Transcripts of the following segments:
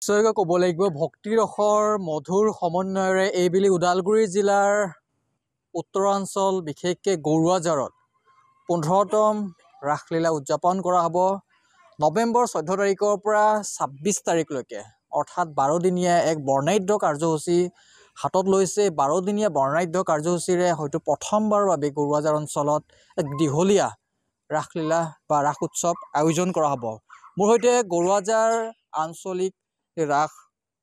নিশ্চয়কৈ ক'ব লাগিব ভক্তিৰসৰ মধুৰ সমন্বয়েৰে এইবেলি ওদালগুৰি জিলাৰ উত্তৰাঞ্চল বিশেষকৈ গৰুৱাজাৰত 15তম ৰাসলীলা উদযাপন কৰা হ'ব। নৱেম্বৰ 14 তাৰিখৰ পৰা 26 তাৰিখলৈকে অৰ্থাৎ 12 দিনীয়া এক বৰ্ণাঢ্য কাৰ্যসূচী হাতত লৈছে। 12 দিনীয়া বৰ্ণাঢ্য কাৰ্যসূচীৰে হয়তো প্ৰথমবাৰৰ বাবে গৰুৱাজাৰ অঞ্চলত এক দীঘলীয়া ৰাসলীলা বা ৰাস উৎসৱ আয়োজন কৰা হ'ব। মোৰ সৈতে গৰুৱাজাৰ আঞ্চলিক ৰাস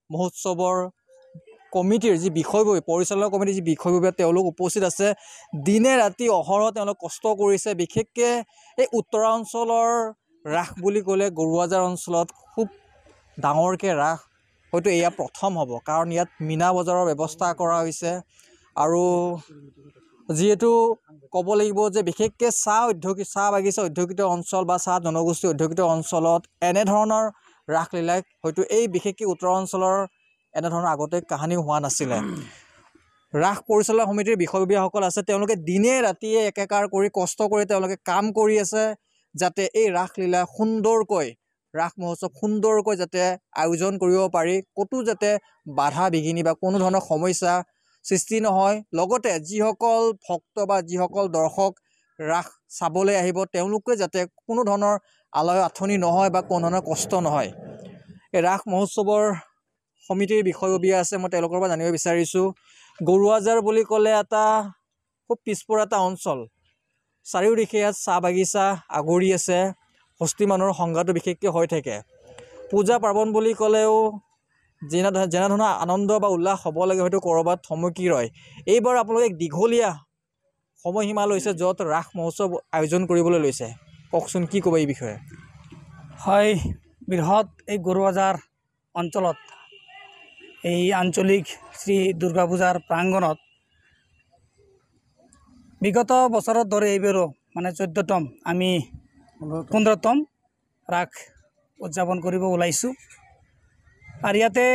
মহোৎসৱৰ কমিটিৰ যি বিষয়ববী পৰিচালনা কমিটিৰ যি বিষয়ববী তেওঁলোক উপস্থিত আছে। দিনে ৰাতি অহৰহ তেওঁলোক কষ্ট কৰিছে। বিশেষকৈ এই উত্তৰাঞ্চলৰ ৰাস বুলি ক'লে গৰুৱাজাৰ অঞ্চলত খুব ডাঙৰকৈ ৰাস হয়তো এয়া প্ৰথম হ'ব, কাৰণ ইয়াত মীনা বজাৰৰ ব্যৱস্থা কৰা হৈছে। আৰু যিহেতু ক'ব লাগিব যে বিশেষকৈ চাহ বাগিচা অধ্যুষিত অঞ্চল বা চাহ জনগোষ্ঠী অধ্যুষিত অঞ্চলত এনেধৰণৰ ৰাসলীলাই হয়তো এই বিশেষকৈ উত্তৰ অঞ্চলৰ এনেধৰণৰ আগতে কাহিনী হোৱা নাছিলে। ৰাস পৰিচালনা সমিতিৰ বিষয়ববীয়াসকল আছে, তেওঁলোকে দিনে ৰাতিয়ে একাকাৰ কৰি কষ্ট কৰি তেওঁলোকে কাম কৰি আছে, যাতে এই ৰাসলীলা সুন্দৰকৈ ৰাস মহোৎসৱ সুন্দৰকৈ যাতে আয়োজন কৰিব পাৰি, ক'তো যাতে বাধা বিঘিনি বা কোনো ধৰণৰ সমস্যা সৃষ্টি নহয়। লগতে যিসকল ভক্ত বা যিসকল দৰ্শক ৰাস চাবলৈ আহিব তেওঁলোকে যাতে কোনো ধৰণৰ আলয় আথনি নহয় বা কোনো ধৰণৰ কষ্ট নহয়। এই ৰাস মহোৎসৱৰ সমিতিৰ বিষয়ববীয়া আছে, মই তেওঁলোকৰ পৰা জানিব বিচাৰিছোঁ। গৰুৱাজাৰ বুলি ক'লে এটা খুব পিছপৰা এটা অঞ্চল, চাৰিওদিশে ইয়াত চাহ বাগিচা আগৰি আছে, হস্তি মানুহৰ সংঘাতো বিশেষকৈ হৈ থাকে। পূজা পাৰ্বণ বুলি ক'লেও যেনেধৰণৰ আনন্দ বা উল্লাস হ'ব লাগে হয়তো ক'ৰবাত থমকি ৰয়। এইবাৰ আপোনালোকে এক দীঘলীয়া সময়সীমা লৈছে য'ত ৰাস মহোৎসৱ আয়োজন কৰিবলৈ লৈছে, কওকচোন কি ক'ব এই বিষয়ে? হয়, বৃহৎ এই গৰুৱাজাৰ অঞ্চলত এই আঞ্চলিক শ্ৰী দুৰ্গা পূজাৰ প্ৰাংগণত বিগত বছৰৰ দৰে এইবাৰো মানে 14তম আমি 15তম ৰাস উদযাপন কৰিব ওলাইছোঁ। আৰু ইয়াতে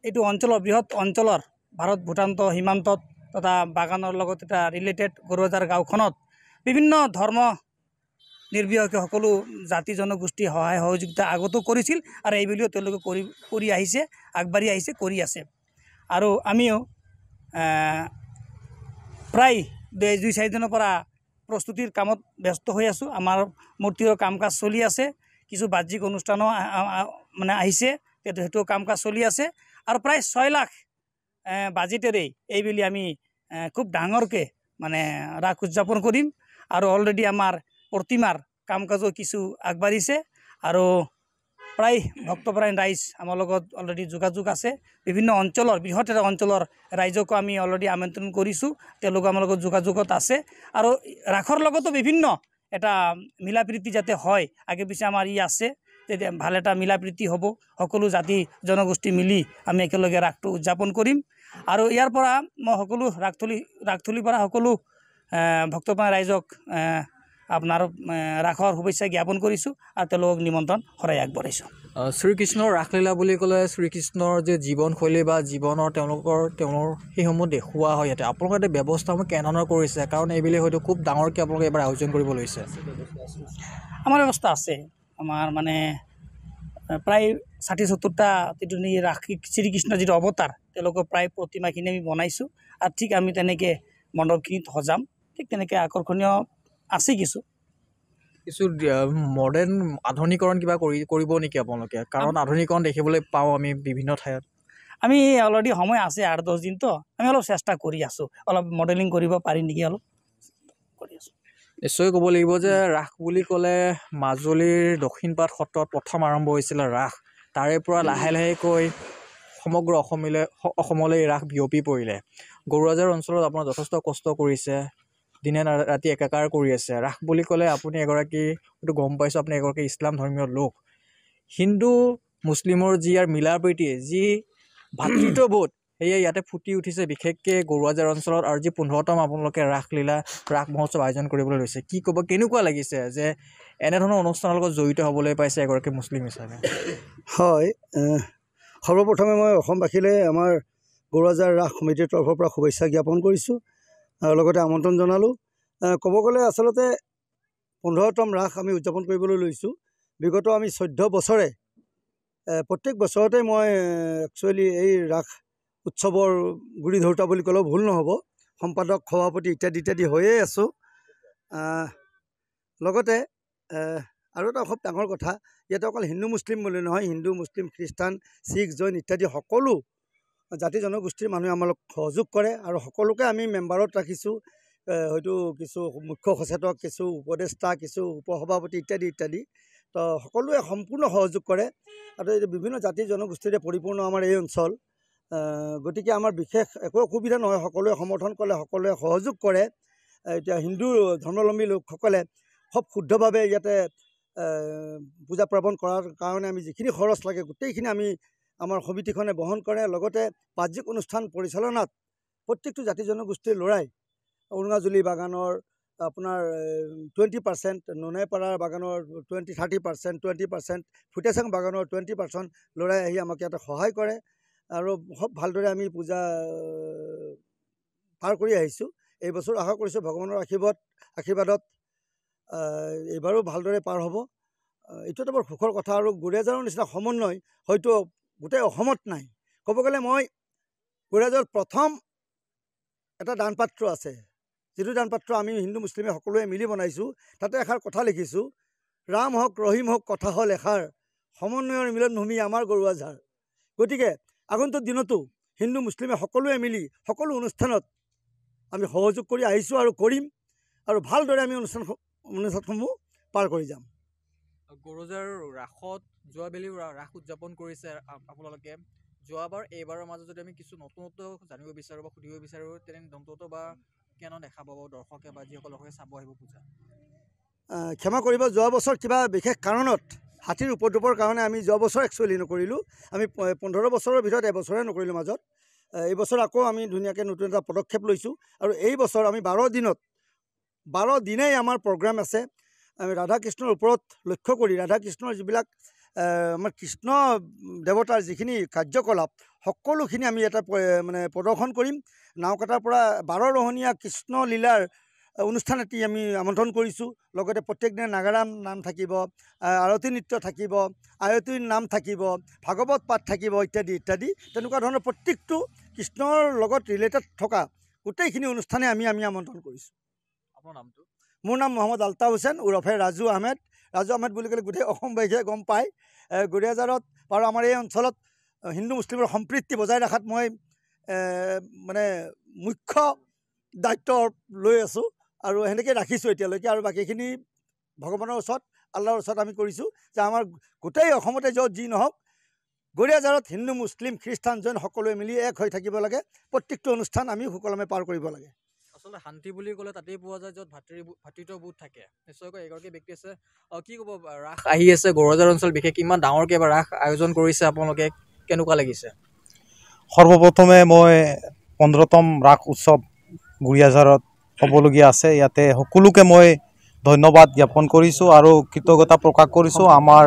এইটো অঞ্চলৰ বৃহৎ অঞ্চলৰ ভাৰত ভূটান সীমান্তত তথা বাগানৰ লগত এটা ৰিলেটেড গৰুৱাজাৰ গাঁওখনত বিভিন্ন ধৰ্ম নিৰ্বিশেষে সকলো জাতি জনগোষ্ঠী সহায় সহযোগিতা আগতো কৰিছিল আৰু এইবুলিও তেওঁলোকে কৰি আহিছে, আগবাঢ়ি আহিছে, কৰি আছে। আৰু আমিও প্ৰায় 2-4 দিনৰ পৰা প্ৰস্তুতিৰ কামত ব্যস্ত হৈ আছোঁ। আমাৰ মূৰ্তিৰ কাম কাজ চলি আছে, কিছু বাহ্যিক অনুষ্ঠানো মানে আহিছে, সেইটো কাম কাজ চলি আছে। আৰু প্ৰায় 6 লাখ বাজেটেৰেই এইবুলি আমি খুব ডাঙৰকৈ মানে ৰাস উদযাপন কৰিম। আৰু অলৰেডি আমাৰ প্ৰতিমাৰ কাম কাজো কিছু আগবাঢ়িছে আৰু প্ৰায় ভক্তপৰায়ণ ৰাইজ আমাৰ লগত অলৰেডি যোগাযোগ আছে। বিভিন্ন অঞ্চলৰ বৃহৎ এটা অঞ্চলৰ ৰাইজকো আমি অলৰেডি আমন্ত্ৰণ কৰিছোঁ, তেওঁলোক আমাৰ লগত যোগাযোগত আছে। আৰু ৰাসৰ লগতো বিভিন্ন এটা মিলা প্ৰীতি যাতে হয়, আগে পিছে আমাৰ আছে, তেতিয়া ভাল এটা মিলা প্ৰীতি হ'ব, সকলো জাতি জনগোষ্ঠী মিলি আমি একেলগে ৰাসটো উদযাপন কৰিম। আৰু ইয়াৰ পৰা মই সকলো ৰাসথলীৰ পৰা সকলো ভক্তপ্ৰাণ ৰাইজক আপোনাৰ ৰাসৰ শুভেচ্ছা জ্ঞাপন কৰিছোঁ আৰু তেওঁলোকক নিমন্ত্ৰণ শৰাই আগবঢ়াইছোঁ। শ্ৰীকৃষ্ণৰ ৰাসলীলা বুলি ক'লে শ্ৰীকৃষ্ণৰ যে জীৱনশৈলী বা জীৱনৰ তেওঁৰ সেইসমূহ দেখুওৱা হয় ইয়াতে। আপোনালোকে ব্যৱস্থাসমূহ কেনেধৰণৰ কৰিছে, কাৰণ এইবেলি হয়তো খুব ডাঙৰকৈ আপোনালোকে এবাৰ আয়োজন কৰিব লৈছে? আমাৰ ব্যৱস্থা আছে, আমাৰ মানে প্ৰায় 60-70টা যিটো ৰাস শ্ৰীকৃষ্ণৰ যিটো অৱতাৰ তেওঁলোকৰ প্ৰায় প্ৰতিমাখিনি আমি বনাইছোঁ। আৰু ঠিক আমি তেনেকৈ মণ্ডপখিনিত সজাম, ঠিক তেনেকৈ আকৰ্ষণীয় আছে কিছু মডাৰ্ণ আধুনিকৰণ কিবা কৰিব নেকি আপোনালোকে? কাৰণ আধুনিকৰণ দেখিবলৈ পাওঁ আমি বিভিন্ন ঠাইত। আমি অলৰেডি সময় আছে 8-10 দিনতো, আমি অলপ চেষ্টা কৰি আছোঁ, অলপ মডেলিং কৰিব পাৰি নেকি, অলপ কৰি আছোঁ। নিশ্চয় ক'ব লাগিব যে ৰাস বুলি ক'লে মাজুলীৰ দক্ষিণপাট সত্ৰত প্ৰথম আৰম্ভ হৈছিলে ৰাস। তাৰে পৰা লাহে লাহেকৈ সমগ্ৰ অসমলৈ ৰাস বিয়পি পৰিলে। গৰুৱাজাৰ অঞ্চলত আপোনাৰ যথেষ্ট কষ্ট কৰিছে, দিনে ৰাতি একাকাৰ কৰি আছে। ৰাস বুলি ক'লে আপুনি এগৰাকী, হয়তো গম পাইছোঁ আপুনি এগৰাকী ইছলাম ধৰ্মীয় লোক। হিন্দু মুছলিমৰ যি ইয়াৰ মিলা প্ৰীতি, যি ভাতৃত্ববোধ, সেয়ে ইয়াতে ফুটি উঠিছে বিশেষকৈ গৰুৱাজাৰ অঞ্চলত। আৰু যি 15তম আপোনালোকে ৰাস মহোৎসৱ আয়োজন কৰিবলৈ লৈছে, কি ক'ব, কেনেকুৱা লাগিছে যে এনেধৰণৰ অনুষ্ঠানৰ লগত জড়িত হ'বলৈ পাইছে এগৰাকী মুছলিম হিচাপে? হয়, সৰ্বপ্ৰথমে মই অসমবাসীলৈ আমাৰ গৰুৱাজাৰ ৰাস সমিতিৰ তৰফৰ পৰা শুভেচ্ছা জ্ঞাপন কৰিছোঁ আৰু লগতে আমন্ত্ৰণ জনালোঁ। ক'ব গ'লে আচলতে 15তম ৰাস আমি উদযাপন কৰিবলৈ লৈছোঁ। বিগত আমি 14 বছৰে প্ৰত্যেক বছৰতে মই একচুৱেলি এই ৰাস উৎসৱৰ গুৰি ধৰোঁতা বুলি ক'লেও ভুল নহ'ব, সম্পাদক সভাপতি ইত্যাদি ইত্যাদি হৈয়ে আছোঁ। লগতে আৰু এটা খুব ডাঙৰ কথা, ইয়াতে অকল হিন্দু মুছলিম বুলি নহয়, হিন্দু মুছলিম খ্ৰীষ্টান শিখ জৈন ইত্যাদি সকলো জাতি জনগোষ্ঠীৰ মানুহে আমাক সহযোগ কৰে আৰু সকলোকে আমি মেম্বাৰত ৰাখিছোঁ। হয়তো কিছু মুখ্য সচেতক, কিছু উপদেষ্টা, কিছু উপসভাপতি ইত্যাদি ইত্যাদি, তো সকলোৱে সম্পূৰ্ণ সহযোগ কৰে আৰু এই বিভিন্ন জাতি জনগোষ্ঠীৰে পৰিপূৰ্ণ আমাৰ এই অঞ্চল। গতিকে আমাৰ বিশেষ একো অসুবিধা নহয়, সকলোৱে সমৰ্থন কৰে, সকলোৱে সহযোগ কৰে। এতিয়া হিন্দু ধৰ্মাৱলম্বী লোকসকলে খুব শুদ্ধভাৱে ইয়াতে পূজা পাৰ্বণ কৰাৰ কাৰণে আমি যিখিনি খৰচ লাগে গোটেইখিনি আমি আমাৰ সমিতিখনে বহন কৰে। লগতে বাহ্যিক অনুষ্ঠান পৰিচালনাত প্ৰত্যেকটো জাতি জনগোষ্ঠীৰ ল'ৰাই উৰুঙাজুলি বাগানৰ আপোনাৰ 20%, নোনাইপাৰাৰ বাগানৰ 30% 20%, ফুটেচাং বাগানৰ 20% ল'ৰাই আহি আমাক ইয়াতে সহায় কৰে আৰু খুব ভালদৰে আমি পূজা পাৰ কৰি আহিছোঁ। এইবছৰ আশা কৰিছোঁ ভগৱানৰ আশীৰ্বাদত এইবাৰো ভালদৰে পাৰ হ'ব। এইটো এটা বৰ সুখৰ কথা আৰু গোৰেজাৰৰ নিচিনা সমন্বয় হয়তো গোটেই অসমত নাই। ক'ব গ'লে মই গোৰেজাৰত প্ৰথম এটা দানপাত্ৰ আছে, যিটো দানপাত্ৰ আমি হিন্দু মুছলিমে সকলোৱে মিলি বনাইছোঁ। তাতে এষাৰ কথা লিখিছোঁ, ৰাম হওক ৰহিম হওক কথা হ'ল এষাৰ, সমন্বয়ৰ মিলনভূমি আমাৰ গৰুৱাঝাৰ। গতিকে আগন্তুক দিনতো হিন্দু মুছলিমে সকলোৱে মিলি সকলো অনুষ্ঠানত আমি সহযোগ কৰি আহিছোঁ আৰু কৰিম আৰু ভালদৰে আমি অনুষ্ঠানসমূহ পাৰ কৰি যাম। গৰুজাৰ ৰাসত যোৱাবেলি ৰাস উদযাপন কৰিছে আপোনালোকে। যোৱাবাৰ এইবাৰৰ মাজত যদি আমি কিছু নতুনত্ব জানিব বিচাৰোঁ বা সুধিব বিচাৰোঁ, তেনে নতুনত্ব বা কেনে দেখা পাব দৰ্শকে বা যিসকল দৰ্শকে চাব আহিব পূজা? ক্ষমা কৰিব, যোৱা বছৰ কিবা বিশেষ কাৰণত হাতীৰ উপদ্ৰৱৰ কাৰণে আমি যোৱা বছৰ একচুৱেলি নকৰিলোঁ। আমি 15 বছৰৰ ভিতৰত এবছৰে নকৰিলোঁ মাজত। এইবছৰ আকৌ আমি ধুনীয়াকৈ নতুন এটা পদক্ষেপ লৈছোঁ আৰু এই বছৰ আমি 12 দিনেই আমাৰ প্ৰগ্ৰাম আছে। আমি ৰাধা কৃষ্ণৰ ওপৰত লক্ষ্য কৰি ৰাধা কৃষ্ণৰ যিবিলাক আমাৰ কৃষ্ণ দেৱতাৰ যিখিনি কাৰ্যকলাপ সকলোখিনি আমি এটা মানে প্ৰদৰ্শন কৰিম। নাওকাটাৰ পৰা 12 ৰহণীয়া কৃষ্ণ লীলাৰ অনুষ্ঠান এটি আমি আমন্ত্ৰণ কৰিছোঁ। লগতে প্ৰত্যেক দিনে নাগাৰাম নাম থাকিব, আৰতী নৃত্য থাকিব, আয়তীৰ নাম থাকিব, ভাগৱত পাঠ থাকিব ইত্যাদি ইত্যাদি। তেনেকুৱা ধৰণৰ প্ৰত্যেকটো কৃষ্ণৰ লগত ৰিলেটেড থকা গোটেইখিনি অনুষ্ঠানে আমি আমন্ত্ৰণ কৰিছোঁ। আপোনাৰ নামটো? মোৰ নাম মহম্মদ আলতাফ হুছেইন ওৰফে ৰাজু আহমেদ। ৰাজু আহমেদ বুলি ক'লে গোটেই অসমবাসীয়ে গম পায়। গোৰেজাৰত বাৰু আমাৰ এই অঞ্চলত হিন্দু মুছলিমৰ সম্প্ৰীতি বজাই ৰখাত মই মানে মুখ্য দায়িত্ব লৈ আছোঁ আৰু সেনেকৈ ৰাখিছোঁ এতিয়ালৈকে। আৰু বাকীখিনি ভগৱানৰ ওচৰত, আল্লাহৰ ওচৰত আমি কৰিছোঁ যে আমাৰ গোটেই অসমতে য'ত যি নহওক, গোৰেজাৰত হিন্দু মুছলিম খ্ৰীষ্টান জৈন সকলোৱে মিলি এক হৈ থাকিব লাগে। প্ৰত্যেকটো অনুষ্ঠান আমি সুকলমে পাৰ কৰিব লাগে। আচলতে শান্তি বুলি ক'লে তাতেই পোৱা যায় য'ত ভাতৃত্ববোধ থাকে। নিশ্চয়কৈ এগৰাকী ব্যক্তি আছে, কি ক'ব, ৰাস আহি আছে, গোৰজাৰ অঞ্চল বিশেষ ইমান ডাঙৰকৈ এবাৰ ৰাস আয়োজন কৰিছে আপোনালোকে, কেনেকুৱা লাগিছে? সৰ্বপ্ৰথমে মই 15তম ৰাস উৎসৱ গোৰিয়াঝাৰত হ'বলগীয়া আছে, ইয়াতে সকলোকে মই ধন্যবাদ জ্ঞাপন কৰিছোঁ আৰু কৃতজ্ঞতা প্ৰকাশ কৰিছোঁ আমাৰ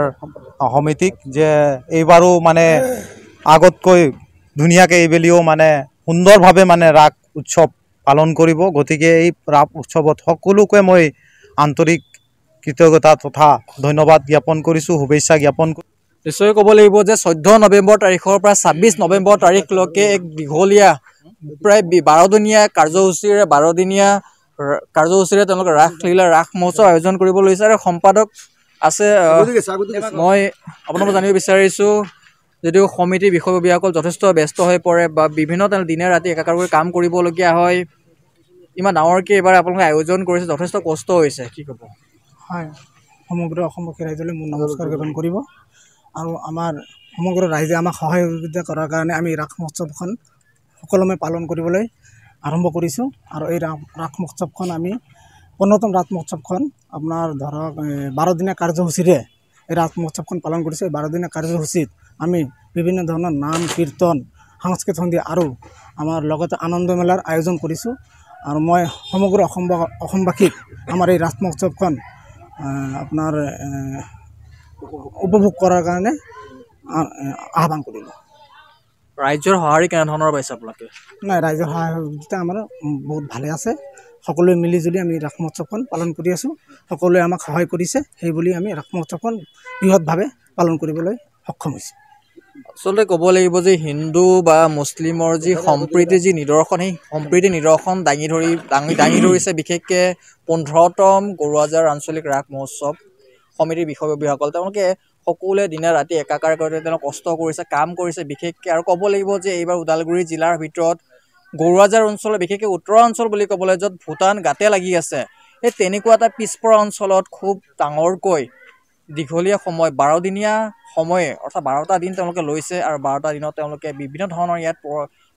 সমিতিক যে এইবাৰো মানে আগতকৈ ধুনীয়াকৈ এইবেলিও মানে সুন্দৰভাৱে মানে ৰাস উৎসৱ পালন কৰিব। গতিকে এই ৰাস উৎসৱত সকলোকে মই আন্তৰিক কৃতজ্ঞতা তথা ধন্যবাদ জ্ঞাপন কৰিছোঁ, শুভেচ্ছা জ্ঞাপন কৰিছোঁ। নিশ্চয় ক'ব লাগিব যে 14 নৱেম্বৰ তাৰিখৰ পৰা 26 নৱেম্বৰ তাৰিখলৈকে এক দীঘলীয়া প্ৰায় 12 দিনীয়া কাৰ্যসূচীৰে 12 দিনীয়া কাৰ্যসূচীৰে তেওঁলোকে ৰাসলীলা ৰাস মহোৎসৱ আয়োজন কৰিব লৈছে। আৰু সম্পাদক আছে, মই আপোনালোকক জানিব বিচাৰিছোঁ, যদিও সমিতিৰ বিষয়ববীয়াসকল যথেষ্ট ব্যস্ত হৈ পৰে বা বিভিন্ন দিনে ৰাতি একাকাৰ কৰি কাম কৰিবলগীয়া হয়, ইমান ডাঙৰকৈ এইবাৰ আপোনালোকে আয়োজন কৰিছে, যথেষ্ট কষ্ট হৈছে, কি ক'ব? হয়, সমগ্ৰ অসমবাসী ৰাইজলৈ মোৰ নমস্কাৰ জ্ঞাপন কৰিব। আৰু আমাৰ সমগ্ৰ ৰাইজে আমাক সহযোগিতা কৰাৰ কাৰণে আমি ৰাস মহোৎসৱখন সুকলমে পালন কৰিবলৈ আৰম্ভ কৰিছোঁ। আৰু এই ৰাস মহোৎসৱখন আমি 15তম ৰাস মহোৎসৱখন আপোনাৰ ধৰক 12 দিনীয়া কাৰ্যসূচীৰে এই ৰাস মহোৎসৱখন পালন কৰিছোঁ। এই 12 দিনীয়া কাৰ্যসূচীত আমি বিভিন্ন ধৰণৰ নাম কীৰ্তন, সাংস্কৃতিক সন্ধিয়া আৰু আমাৰ লগতে আনন্দ মেলাৰ আয়োজন কৰিছোঁ। আৰু মই সমগ্ৰ অসমবাসীক আমাৰ এই ৰাস মহোৎসৱখন আপোনাৰ উপভোগ কৰাৰ কাৰণে আহ্বান কৰিলোঁ। ৰাইজৰ সঁহাৰি কেনেধৰণৰ পাইছে আপোনালোকে? নাই, ৰাইজৰ সহযোগিতা আমাৰ বহুত ভালে আছে। সকলোৱে মিলিজুলি আমি ৰাস মহোৎসৱখন পালন কৰি আছোঁ। সকলোৱে আমাক সহায় কৰিছে, সেইবুলি আমি ৰাস মহোৎসৱখন বৃহৎভাৱে পালন কৰিবলৈ সক্ষম হৈছোঁ। আচলতে ক'ব লাগিব যে হিন্দু বা মুছলিমৰ যি সম্প্ৰীতি যি নিদৰ্শন সেই সম্প্ৰীতি নিদৰ্শন দাঙি ধৰিছে বিশেষকৈ 15তম গৰুৱাজাৰ আঞ্চলিক ৰাস মহোৎসৱ সমিতিৰ বিষয়ববীয়াসকল। তেওঁলোকে সকলোৱে দিনে ৰাতি একাকাৰ কৰি তেওঁলোক কষ্ট কৰিছে, কাম কৰিছে বিশেষকৈ। আৰু ক'ব লাগিব যে এইবাৰ ওদালগুৰি জিলাৰ ভিতৰত গৰুৱাজাৰ অঞ্চলৰ বিশেষকৈ উত্তৰাঞ্চল বুলি ক'বলৈ য'ত ভূটান গাতে লাগি আছে, সেই তেনেকুৱা এটা পিছপৰা অঞ্চলত খুব ডাঙৰকৈ দীঘলীয়া সময় 12 দিনীয়া সময় অৰ্থাৎ 12টা দিন তেওঁলোকে লৈছে। আৰু 12টা দিনত তেওঁলোকে বিভিন্ন ধৰণৰ ইয়াত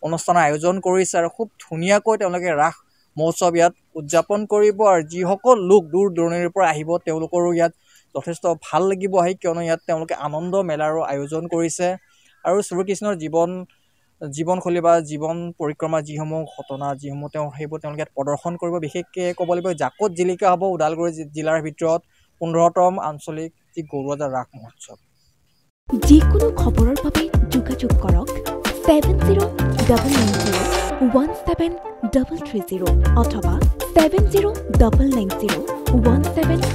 অনুষ্ঠানৰ আয়োজন কৰিছে আৰু খুব ধুনীয়াকৈ তেওঁলোকে ৰাস মহোৎসৱ ইয়াত উদযাপন কৰিব। আৰু যিসকল লোক দূৰ দূৰণিৰ পৰা আহিব তেওঁলোকৰো ইয়াত যথেষ্ট ভাল লাগিব আহি, কিয়নো ইয়াত তেওঁলোকে আনন্দ মেলাৰো আয়োজন কৰিছে। আৰু শ্ৰীকৃষ্ণৰ জীৱনশৈলী বা জীৱন পৰিক্ৰমা যিসমূহ ঘটনা যিসমূহ সেইবোৰ তেওঁলোকে ইয়াত প্ৰদৰ্শন কৰিব। বিশেষকৈ ক'ব লাগিব জাকত জিলিকা হ'ব ওদালগুৰি জিলাৰ ভিতৰত 15তম আঞ্চলিক যি গৰুৱাজাৰ ৰাস মহোৎসৱ। যিকোনো খবৰৰ বাবে যোগাযোগ কৰক 7090173330 অথবা 7099017130